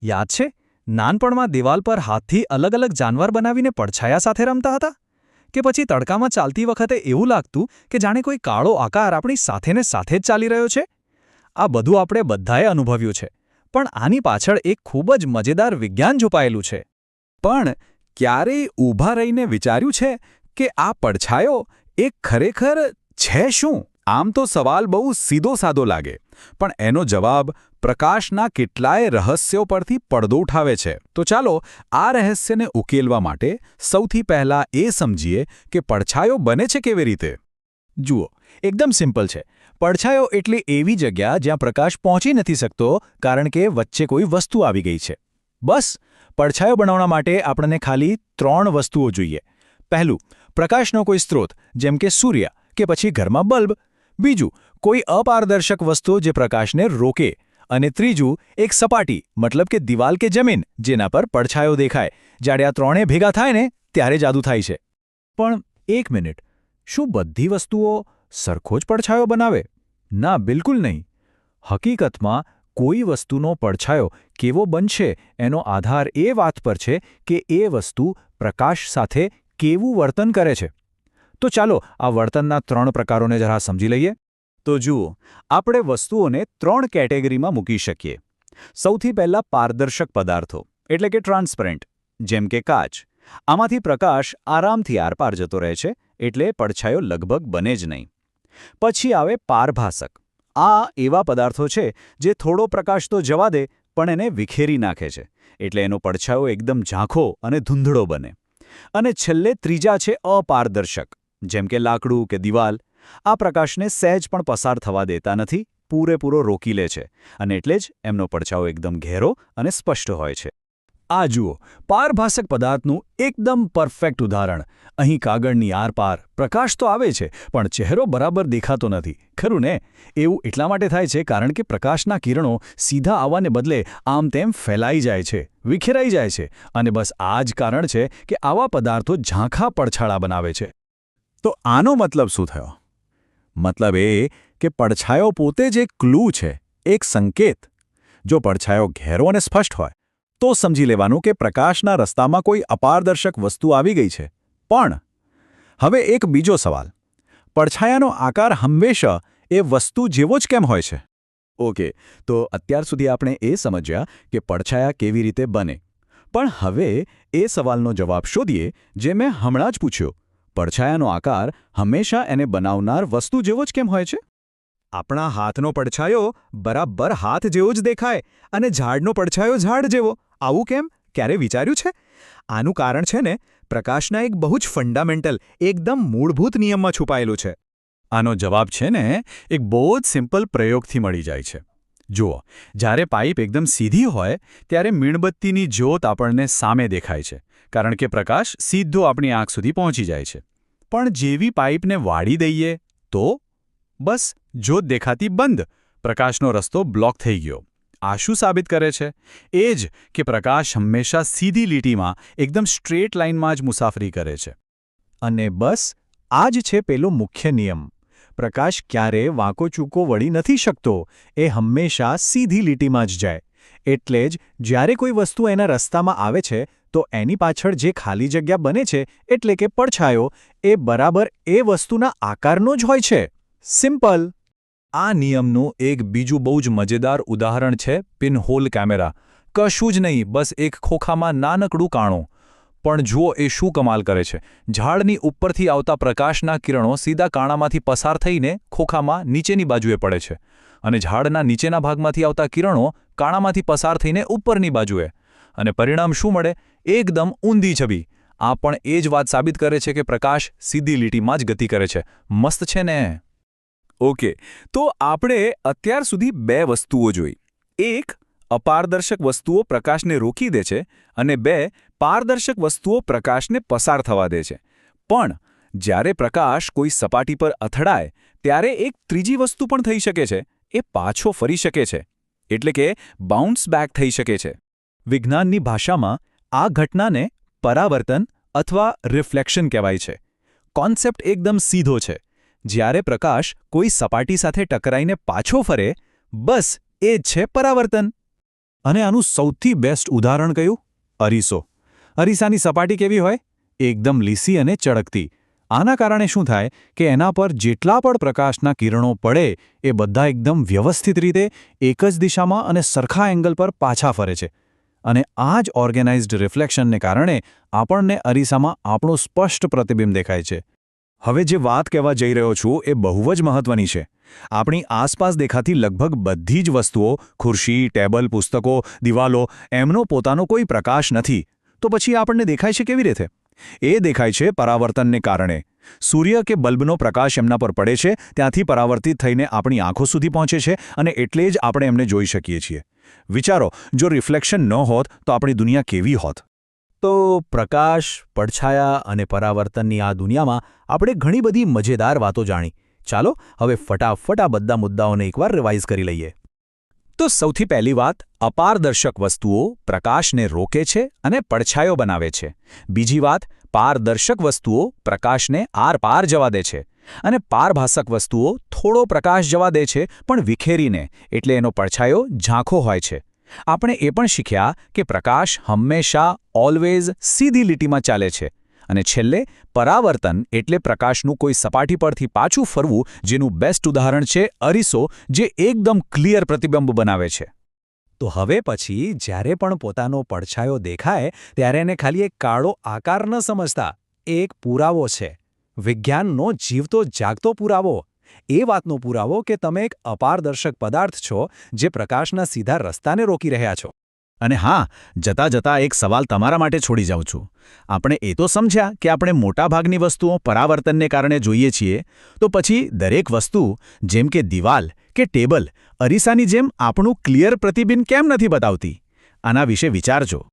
યાદ છે, નાનપણમાં દિવાલ પર હાથથી અલગ અલગ જાનવર બનાવીને પડછાયા સાથે રમતા હતા? કે પછી તડકામાં ચાલતી વખતે એવું લાગતું કે જાણે કોઈ કાળો આકાર આપણી સાથેને સાથે જ ચાલી રહ્યો છે? આ બધું આપણે બધાએ અનુભવ્યું છે, પણ આની પાછળ એક ખૂબ જ મજેદાર વિજ્ઞાન છુપાયેલું છે. પણ ક્યારેય ઊભા રહીને વિચાર્યું છે કે આ પડછાયો એ ખરેખર છે શું? આમ તો સવાલ બહુ સીધો સાદો લાગે, પણ એનો જવાબ પ્રકાશના કેટલાય રહસ્યો પરથી પડદો ઉઠાવે છે. તો ચાલો આ રહસ્યને ઉકેલવા માટે સૌથી પહેલા એ સમજીએ કે પડછાયો બને છે કેવી રીતે. જુઓ, એકદમ સિમ્પલ છે. પડછાયો એટલે એવી જગ્યા જ્યાં પ્રકાશ પહોંચી નથી શકતો કારણ કે વચ્ચે કોઈ વસ્તુ આવી ગઈ છે. બસ, પડછાયો બનાવવા માટે આપણને ખાલી 3 વસ્તુઓ જોઈએ. પહેલું, પ્રકાશનો કોઈ સ્ત્રોત, જેમ કે સૂર્ય કે પછી ઘરમાં બલ્બ. બીજું, કોઈ અપારદર્શક વસ્તુ જે પ્રકાશને રોકે. અને ત્રીજું, એક સપાટી, મતલબ કે દિવાલ કે જમીન, જેના પર પડછાયો દેખાય. જ્યારે આ ત્રણે ભેગા થાય ને ત્યારે જાદુ થાય છે. પણ એક મિનિટ, શું બધી વસ્તુઓ સરખો જ પડછાયો બનાવે? ના, બિલકુલ નહીં. હકીકતમાં કોઈ વસ્તુનો પડછાયો કેવો બનશે એનો આધાર એ વાત પર છે કે એ વસ્તુ પ્રકાશ સાથે કેવું વર્તન કરે છે. તો ચાલો આ વર્તનના 3 પ્રકારોને જરા સમજી લઈએ. તો જુઓ, આપણે વસ્તુઓને 3 કેટેગરીમાં મૂકી શકીએ. સૌથી પહેલા પારદર્શક પદાર્થો, એટલે કે ટ્રાન્સપરન્ટ, જેમ કે કાચ. આમાંથી પ્રકાશ આરામથી આરપાર જતો રહે છે, એટલે પડછાયો લગભગ બને જ નહીં. પછી આવે પારભાસક. આ એવા પદાર્થો છે જે થોડો પ્રકાશ તો જવા દે પણ એને વિખેરી નાખે છે, એટલે એનો પડછાયો એકદમ ઝાંખો અને ધૂંધળો બને. અને છેલ્લે ત્રીજા છે અપારદર્શક, જેમ કે લાકડું કે દિવાલ. આ પ્રકાશને સહેજ પણ પસાર થવા દેતા નથી, પૂરેપૂરો રોકી લે છે, અને એટલે જ એમનો પડછાયો એકદમ ઘેરો અને સ્પષ્ટ હોય છે. આ જુઓ, પારભાસક પદાર્થનું એકદમ પરફેક્ટ ઉદાહરણ. અહીં કાગળની આરપાર પ્રકાશ તો આવે છે, પણ ચહેરો બરાબર દેખાતો નથી, ખરું ને? એવું એટલા માટે થાય છે કારણ કે પ્રકાશના કિરણો સીધા આવવાને બદલે આમ તેમ ફેલાઈ જાય છે, વિખેરાઈ જાય છે, અને બસ આ જ કારણ છે કે આવા પદાર્થો ઝાંખા પડછાયા બનાવે છે. તો આનો મતલબ શું થયો? મતલબ એ કે પડછાયો પોતે જ એક ક્લુ છે, એક સંકેત. જો પડછાયો ઘેરો અને સ્પષ્ટ હોય તો સમજી લેવાનું કે પ્રકાશના રસ્તામાં કોઈ અપારદર્શક વસ્તુ આવી ગઈ છે. પણ હવે એક બીજો સવાલ, પડછાયાનો આકાર હંમેશા એ વસ્તુ જેવો જ કેમ હોય છે? ઓકે, તો અત્યાર સુધી આપણે એ સમજ્યા કે પડછાયા કેવી રીતે બને. પણ હવે એ સવાલનો જવાબ શોધીએ જે મેં હમણાં જ પૂછ્યો. પડછાયાનો આકાર હંમેશા એને બનાવનાર વસ્તુ જેવો જ કેમ હોય છે? આપણા હાથનો પડછાયો બરાબર હાથ જેવો જ દેખાય અને ઝાડનો પડછાયો ઝાડ જેવો. આવું કેમ? ક્યારે વિચાર્યું છે? આનું કારણ છે ને પ્રકાશના એક બહુ જ ફંડામેન્ટલ, એકદમ મૂળભૂત નિયમમાં છુપાયેલું છે. આનો જવાબ છે ને એક બહુ જ સિમ્પલ પ્રયોગથી મળી જાય છે. જુઓ, જ્યારે પાઇપ એકદમ સીધી હોય ત્યારે મીણબત્તીની જ્યોત આપણને સામે દેખાય છે, કારણ કે પ્રકાશ સીધો આપણી આંખ સુધી પહોંચી જાય છે. પણ જેવી પાઇપને વાળી દઈએ તો બસ જ્યોત દેખાતી બંધ, પ્રકાશનો રસ્તો બ્લોક થઈ ગયો. આ શું સાબિત કરે છે? એ જ કે પ્રકાશ હંમેશા સીધી લીટીમાં, એકદમ સ્ટ્રેટ લાઇનમાં જ મુસાફરી કરે છે. અને બસ આ જ છે પેલો મુખ્ય નિયમ. પ્રકાશ ક્યારેય વાંકો ચૂકો વળી નથી શકતો, એ હંમેશા સીધી લીટીમાં જ જાય. એટલે જ જ્યારે કોઈ વસ્તુ એના રસ્તામાં આવે છે તો એની પાછળ જે ખાલી જગ્યા બને છે, એટલે કે પડછાયો, એ બરાબર એ વસ્તુના આકારનો જ હોય છે. સિમ્પલ. આ નિયમનું એક બીજું બહુ જ મજેદાર ઉદાહરણ છે પિનહોલ કેમેરા. કશું જ નહીં, બસ એક ખોખામાં નાનકડું કાણું. પણ જુઓ એ શું કમાલ કરે છે. ઝાડની ઉપરથી આવતા પ્રકાશના કિરણો સીધા કાણામાંથી પસાર થઈને ખોખામાં નીચેની બાજુએ પડે છે, અને ઝાડના નીચેના ભાગમાંથી આવતા કિરણો કાણામાંથી પસાર થઈને ઉપરની બાજુએ. અને પરિણામ શું મળે? એકદમ ઊંધી છબી. આ પણ એ જ વાત સાબિત કરે છે કે પ્રકાશ સીધી લીટીમાં જ ગતિ કરે છે. મસ્ત છે ને? ઓકે, તો આપણે અત્યાર સુધી 2 વસ્તુઓ જોઈ. એક, અપારદર્શક વસ્તુઓ પ્રકાશને રોકી દે છે, અને 2, પારદર્શક વસ્તુઓ પ્રકાશને પસાર થવા દે છે. પણ જ્યારે પ્રકાશ કોઈ સપાટી પર અથડાય ત્યારે એક ત્રીજી વસ્તુ પણ થઈ શકે છે, એ પાછો ફરી શકે છે. એટલે કે બાઉન્સ બેક થઈ શકે છે. વિજ્ઞાનની ભાષામાં આ ઘટનાને પરાવર્તન અથવા રિફ્લેક્શન કહેવાય છે. કોન્સેપ્ટ એકદમ સીધો છે. જ્યારે પ્રકાશ કોઈ સપાટી સાથે ટકરાઈને પાછો ફરે, બસ એ જ છે પરાવર્તન. અને આનું સૌથી બેસ્ટ ઉદાહરણ કયું? અરીસો. અરીસાની સપાટી કેવી હોય? એકદમ લીસી અને ચળકતી. આના કારણે શું થાય કે એના પર જેટલા પણ પ્રકાશના કિરણો પડે એ બધા એકદમ વ્યવસ્થિત રીતે એક જ દિશામાં અને સરખા એંગલ પર પાછા ફરે છે. અને આ જ ઓર્ગેનાઇઝ્ડ રિફ્લેક્શનને કારણે આપણને અરીસામાં આપણું સ્પષ્ટ પ્રતિબિંબ દેખાય છે. હવે જે વાત કહેવા જઈ રહ્યો છું એ બહુ જ મહત્વની છે. આપણી આસપાસ દેખાતી લગભગ બધી જ વસ્તુઓ, ખુરશી, ટેબલ, પુસ્તકો, દિવાલો, એમનો પોતાનો કોઈ પ્રકાશ નથી. તો પછી આપણને દેખાય છે કેવી રીતે? એ દેખાય છે પરાવર્તનને કારણે. સૂર્ય કે બલ્બનો પ્રકાશ એમના પર પડે છે, ત્યાંથી પરાવર્તિત થઈને આપણી આંખો સુધી પહોંચે છે અને એટલે જ આપણે એમને જોઈ શકીએ છીએ. વિચારો, જો રિફ્લેક્શન ન હોત તો આપણી દુનિયા કેવી હોત? તો પ્રકાશ, પડછાયા અને પરાવર્તનની આ દુનિયામાં આપણે ઘણી બધી મજેદાર વાતો જાણી. ચાલો હવે ફટાફટ આ બધા મુદ્દાઓને એકવાર રિવાઇઝ કરી લઈએ. તો સૌથી પહેલી વાત, અપારદર્શક વસ્તુઓ પ્રકાશને રોકે છે અને પડછાયો બનાવે છે. બીજી વાત, પારદર્શક વસ્તુઓ પ્રકાશને આરપાર જવા દે છે અને પારભાસક વસ્તુઓ થોડો પ્રકાશ જવા દે છે પણ વિખેરીને, એટલે એનો પડછાયો ઝાંખો હોય છે. આપણે એ પણ શીખ્યા કે પ્રકાશ હંમેશા ઓલવેઝ સીધી લીટીમાં ચાલે છે. અને છેલ્લે, પરાવર્તન એટલે પ્રકાશનું કોઈ સપાટી પરથી પાછું ફરવું, જેનું બેસ્ટ ઉદાહરણ છે અરીસો, જે એકદમ ક્લિયર પ્રતિબિંબ બનાવે છે. તો હવે પછી જ્યારે પણ પોતાનો પડછાયો દેખાય ત્યારે એને ખાલી એક કાળો આકાર ન સમજતા, એ એક પુરાવો છે. વિજ્ઞાનનો જીવતો જાગતો પુરાવો. એ વાતનો પુરાવો કે તમે એક અપારદર્શક પદાર્થ છો જે પ્રકાશના સીધા રસ્તાને રોકી રહ્યા છો. અને હા, જતાં જતાં એક સવાલ તમારા માટે છોડી જાઉં છું. આપણે એ તો સમજ્યા કે આપણે મોટાભાગની વસ્તુઓ પરાવર્તનને કારણે જોઈએ છીએ, તો પછી દરેક વસ્તુ, જેમ કે દિવાલ કે ટેબલ, અરીસાની જેમ આપણું ક્લિયર પ્રતિબિંબ કેમ નથી બતાવતી? આના વિશે વિચારજો.